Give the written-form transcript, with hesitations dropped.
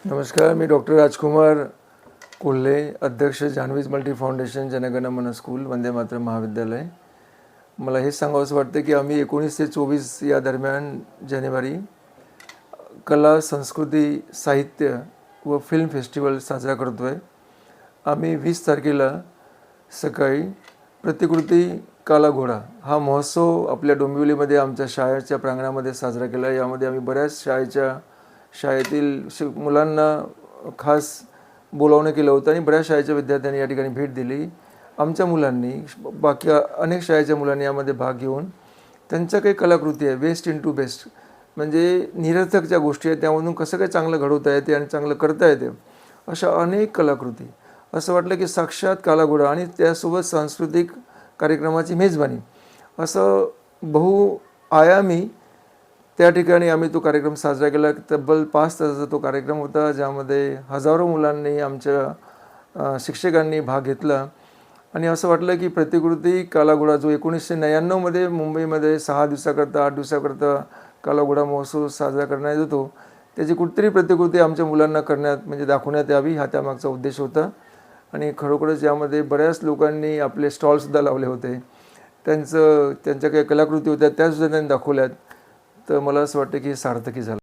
नमस्कार, मी डॉक्टर राजकुमार कोल्हे, अध्यक्ष जान्हवीज multi foundation, जनगण मन स्कूल, वंदे मातरम महाविद्यालय. मला हे सांगावंसं वाटतं की आम्ही 19 ते 24 या दरम्यान जानेवारी कला, संस्कृती, साहित्य व फिल्म फेस्टिवल साजरा करतो आहे. आम्ही 20 तारखेला सकाळी प्रतिकृती काला घोडा हा महोत्सव आपल्या डोंबिवलीमध्ये आमच्या शाळेच्या प्रांगणामध्ये साजरा केला. यामध्ये आम्ही बऱ्याच शाळेतील मुलांना खास बोलावणं केलं होतं आणि बऱ्याच शाळेच्या विद्यार्थ्यांनी या ठिकाणी भेट दिली. आमच्या मुलांनी बाकी अनेक शाळेच्या मुलांनी यामध्ये भाग घेऊन त्यांच्या काही कलाकृती आहे, वेस्ट इंटू बेस्ट, म्हणजे निरर्थक ज्या गोष्टी आहेत त्यामधून कसं काय चांगलं घडवता येते आणि चांगलं करता येते, अशा अनेक कलाकृती. असं वाटलं की साक्षात कालाघोडा आणि त्यासोबत सांस्कृतिक कार्यक्रमाची मेजबानी, असं बहुआयामी त्या ठिकाणी आम्ही तो कार्यक्रम साजरा केला. तब्बल 5 तासाचा तो कार्यक्रम होता, ज्यामध्ये हजारो मुलांनी, आमच्या शिक्षकांनी भाग घेतला. आणि असं वाटलं की प्रतिकृती कालाघोडा जो 1999मध्ये मुंबईमध्ये 6 दिवसाकरता 8 दिवसाकरता कालाघोडा महोत्सव साजरा करण्यात येतो, त्याची कुठतरी प्रतिकृती आमच्या मुलांना म्हणजे दाखवण्यात यावी, हा त्यामागचा उद्देश होता. आणि खरोखरच यामध्ये बऱ्याच लोकांनी आपले स्टॉलसुद्धा लावले होते. त्यांच्या काही कलाकृती होत्या त्यासुद्धा त्यांनी दाखवल्यात. तर मला असं वाटतं की सार्थकी झालं.